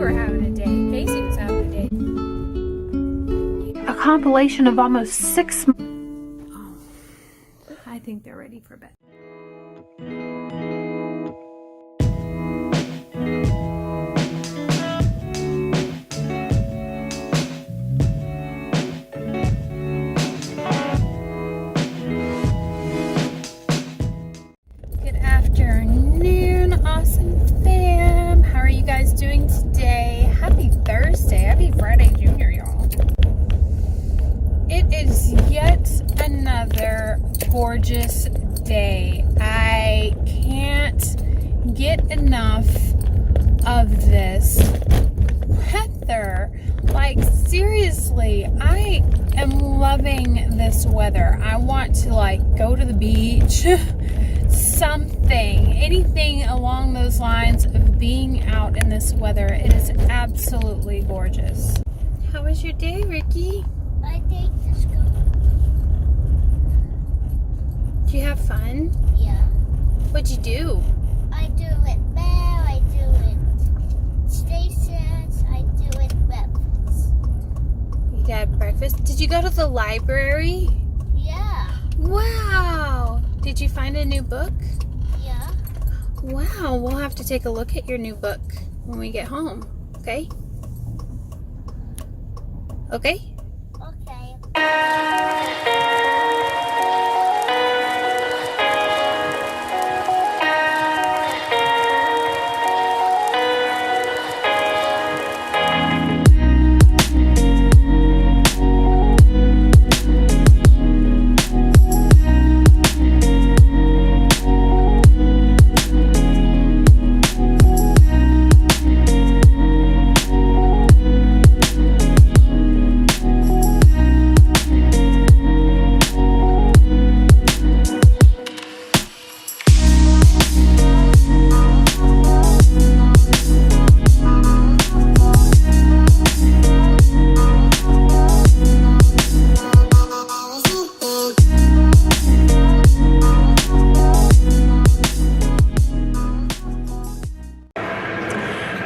were having a day. Casey was having a day. A compilation of almost 6 months. Oh, I think they're ready for bed. Good afternoon, awesome fam. How are you guys doing today? Happy Thursday. Happy Friday Junior, y'all. It is yet another gorgeous day. I can't get enough of this weather. Like, seriously, I am loving this weather. I want to, like, go to the beach. Anything along those lines of being out in this weather. It is absolutely gorgeous. How was your day, Ricky? I think this go. Did you have fun? Yeah. What'd you do? I do it there, I do it stations, I do it breakfast. You had breakfast. Did you go to the library? Yeah. Wow. Did you find a new book? Yeah. Wow, we'll have to take a look at your new book when we get home. Okay? Okay? Okay.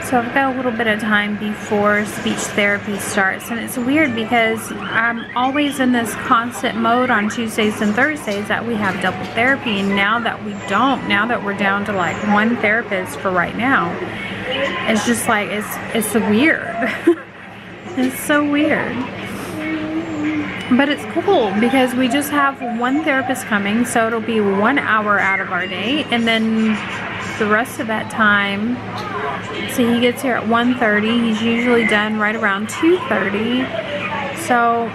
So I've got a little bit of time before speech therapy starts, and it's weird because I'm always in this constant mode on Tuesdays and Thursdays that we have double therapy, and now that we don't, now that we're down to like one therapist for right now, it's just like, it's weird. It's so weird. But it's cool because we just have one therapist coming, so it'll be 1 hour out of our day, and then the rest of that time, so he gets here at 1:30. He's usually done right around 2:30. So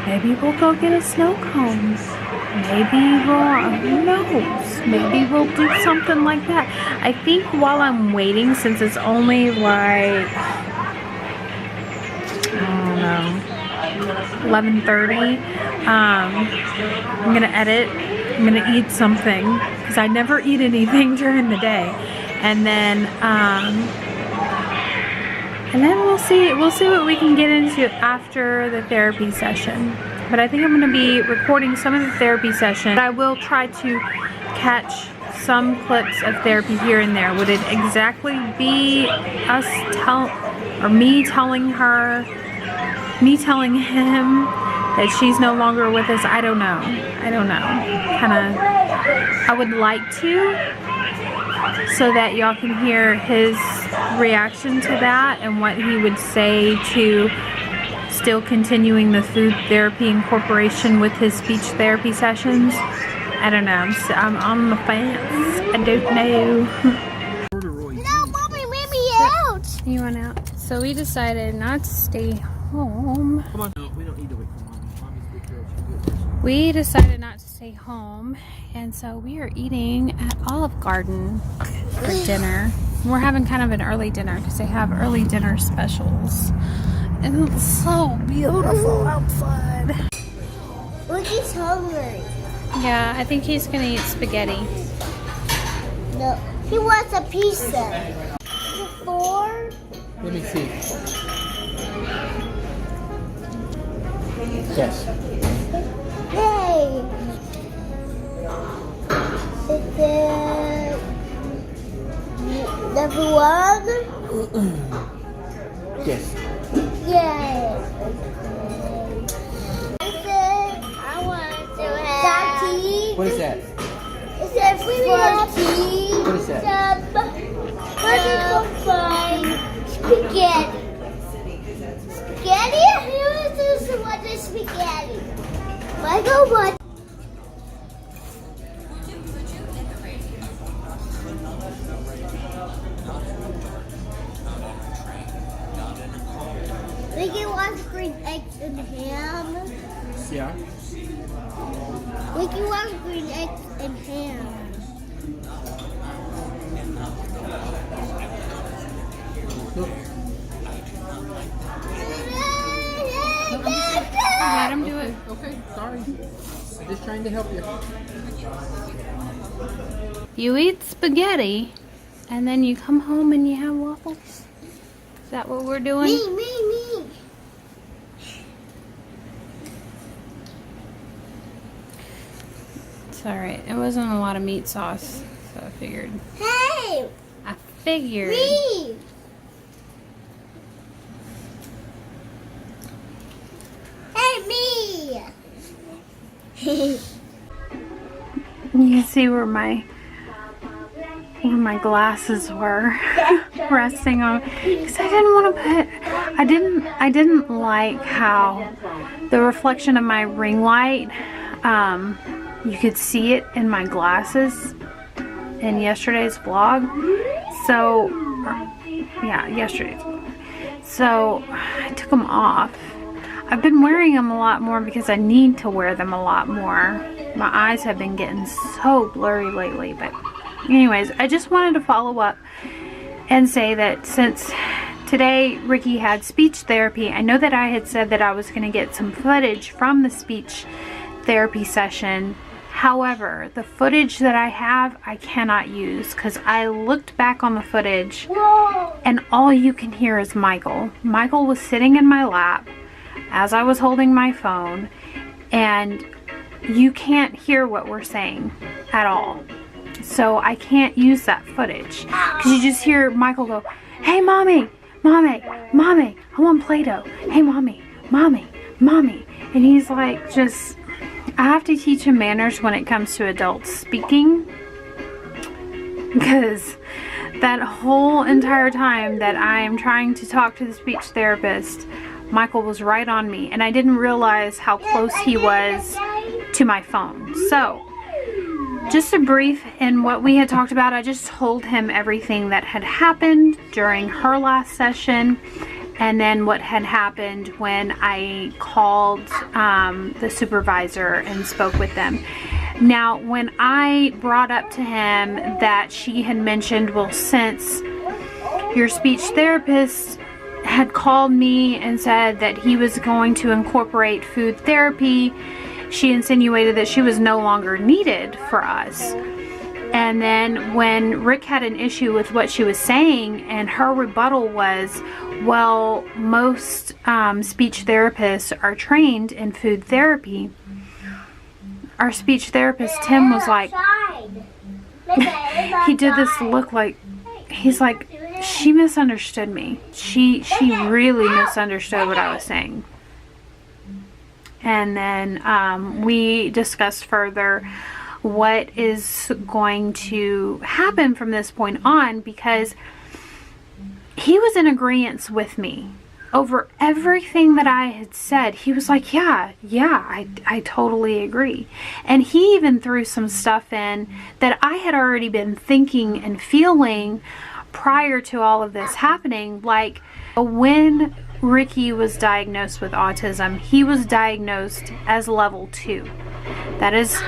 maybe we'll go get a snow cone. Maybe we'll, who knows? Maybe we'll do something like that. I think while I'm waiting, since it's only like, I don't know, 11:30, I'm gonna edit. I'm gonna eat something because I never eat anything during the day, and then we'll see what we can get into after the therapy session. But I think I'm gonna be recording some of the therapy session. I will try to catch some clips of therapy here and there. Would it exactly be me telling him that she's no longer with us? I don't know. I would like to, so that y'all can hear his reaction to that and what he would say to still continuing the food therapy incorporation with his speech therapy sessions. I don't know. I'm on the fence. I don't know. No, Mommy, let me out. You went out. So we decided not to stay home. Come on, no, we don't need to wait for Mommy. Mommy's a big girl. She'll do it herself. We decided not to stay home, and so we are eating at Olive Garden for dinner. We're having kind of an early dinner because they have early dinner specials. And it's so beautiful outside. Look, he's hungry. Yeah, I think he's gonna eat spaghetti. No, he wants a pizza. 4. Let me see. Yes. Hey. Is it number 1? Yes. Yes. I want to have tea. What is that? It says for tea. What is that? Spaghetti. Spaghetti? Who is what is spaghetti? Michael, what? We can watch green eggs and ham. Yeah. We can watch green eggs and ham. Look. Let him do it. Okay, sorry. I'm just trying to help you. You eat spaghetti, and then you come home and you have waffles? Is that what we're doing? Me. It's alright. It wasn't a lot of meat sauce, so I figured. Hey, me. Hey, me. You can see where my glasses were resting on, because I didn't want to put, I didn't like how the reflection of my ring light, you could see it in my glasses in yesterday's vlog. So yeah, yesterday's vlog. So I took them off. I've been wearing them a lot more because I need to wear them a lot more. My eyes have been getting so blurry lately, but anyways, I just wanted to follow up and say that since today Ricky had speech therapy, I know that I had said that I was going to get some footage from the speech therapy session. However, the footage that I have, I cannot use because I looked back on the footage and all you can hear is Michael. Michael was sitting in my lap as I was holding my phone, and you can't hear what we're saying at all. So I can't use that footage because you just hear Michael go, "Hey, mommy, mommy, mommy, I want Play-Doh. Hey, mommy, mommy, mommy." And he's like, just, I have to teach him manners when it comes to adults speaking, because that whole entire time that I am trying to talk to the speech therapist, Michael was right on me, and I didn't realize how close he was to my phone. So just a brief in what we had talked about, I just told him everything that had happened during her last session, and then what had happened when I called the supervisor and spoke with them. Now, when I brought up to him that she had mentioned, well, since your speech therapist had called me and said that he was going to incorporate food therapy, she insinuated that she was no longer needed for us. And then when Rick had an issue with what she was saying, and her rebuttal was, well, most speech therapists are trained in food therapy, our speech therapist Tim was like, he did this look like, he's like, she misunderstood me. She really misunderstood what I was saying. And then we discussed further what is going to happen from this point on, because he was in agreement with me over everything that I had said. He was like, yeah, I totally agree. And he even threw some stuff in that I had already been thinking and feeling prior to all of this happening. Like, when Ricky was diagnosed with autism, he was diagnosed as level 2. That is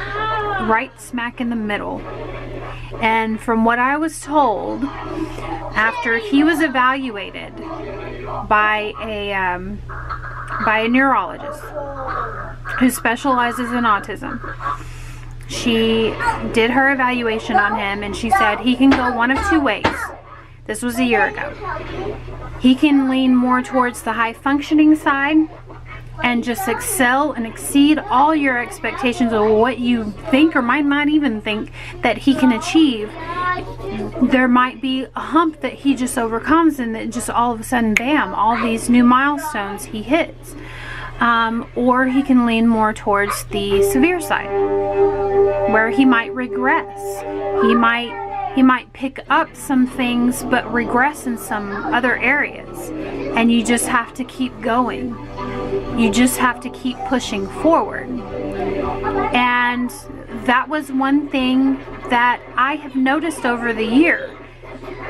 right smack in the middle. And from what I was told, after he was evaluated by a neurologist who specializes in autism, she did her evaluation on him, and she said he can go one of two ways. This was a year ago. He can lean more towards the high functioning side, and just excel and exceed all your expectations of what you think or might not even think that he can achieve. There might be a hump that he just overcomes, and that just all of a sudden, bam, all these new milestones he hits. Or he can lean more towards the severe side, where he might regress. He might pick up some things but regress in some other areas, and you just have to keep going. You just have to keep pushing forward. And that was one thing that I have noticed over the year.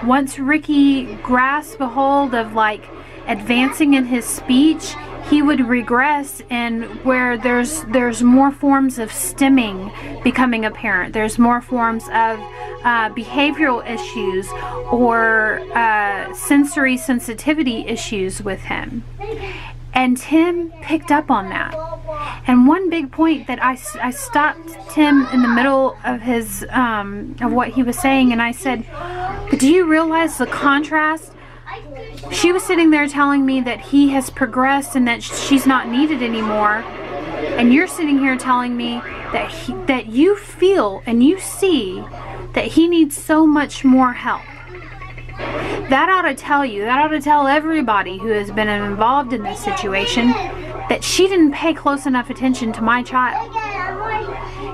Once Ricky grasped a hold of like advancing in his speech, he would regress, and where there's more forms of stimming becoming apparent. There's more forms of behavioral issues or sensory sensitivity issues with him. And Tim picked up on that. And one big point that I stopped Tim in the middle of his of what he was saying, and I said, "But do you realize the contrast?" She was sitting there telling me that he has progressed and that she's not needed anymore, and you're sitting here telling me that you feel and you see that he needs so much more help. That ought to tell you, that ought to tell everybody who has been involved in this situation that she didn't pay close enough attention to my child.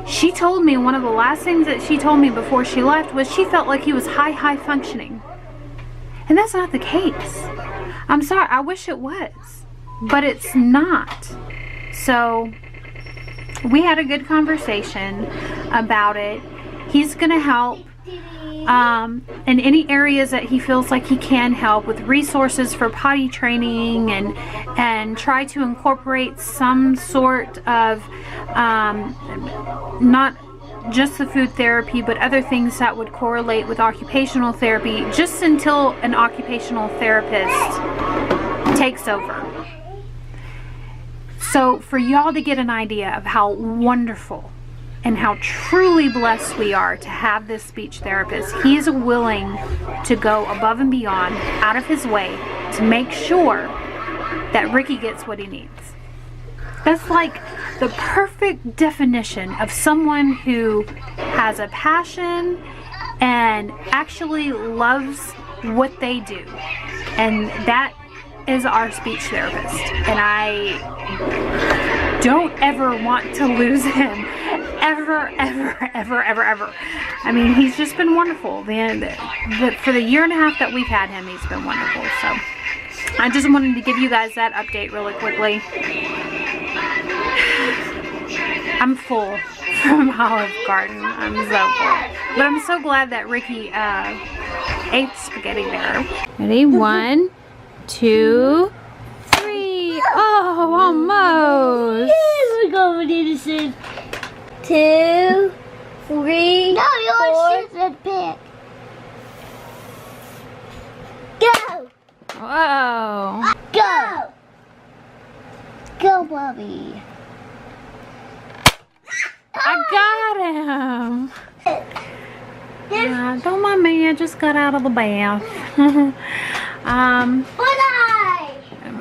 She told me, one of the last things that she told me before she left was she felt like he was high functioning. And that's not the case. I'm sorry, I wish it was, but it's not. So we had a good conversation about it. He's gonna help in any areas that he feels like he can help with resources for potty training, and try to incorporate some sort of not just the food therapy, but other things that would correlate with occupational therapy, just until an occupational therapist takes over. So for y'all to get an idea of how wonderful and how truly blessed we are to have this speech therapist, he's willing to go above and beyond, out of his way, to make sure that Ricky gets what he needs. That's like the perfect definition of someone who has a passion and actually loves what they do. And that is our speech therapist. And I don't ever want to lose him. Ever. I mean, he's just been wonderful. For the year and a half that we've had him, he's been wonderful. So I just wanted to give you guys that update really quickly. I'm full from Olive Garden. I'm so full. But I'm so glad that Ricky ate spaghetti there. Ready? 1, 2, 3. Oh, almost. We're going to do this. 2, 3. No, yours is a pick. Go. Whoa. Go. Go, Bobby. I got him. Don't mind me, I just got out of the bath. My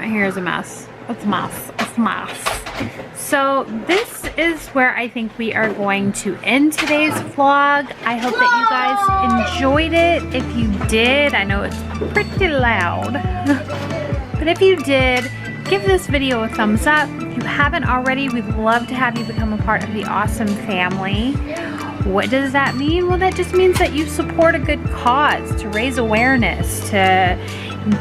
hair is a mess. It's a mess. It's a mess. So this is where I think we are going to end today's vlog. I hope that you guys enjoyed it. If you did, I know it's pretty loud, but if you did, give this video a thumbs up. If you haven't already, we'd love to have you become a part of the Awesome family. What does that mean? Well, that just means that you support a good cause, to raise awareness, to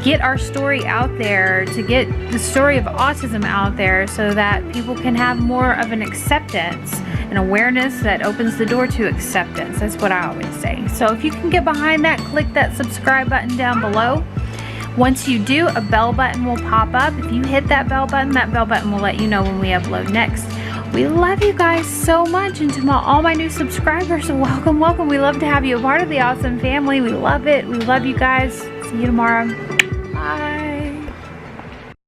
get our story out there, to get the story of autism out there, so that people can have more of an acceptance and awareness that opens the door to acceptance. That's what I always say. So if you can get behind that, click that subscribe button down below. Once you do, a bell button will pop up. If you hit that bell button will let you know when we upload next. We love you guys so much, and to all my new subscribers, welcome. We love to have you a part of the Awesome family. We love it. We love you guys. See you tomorrow.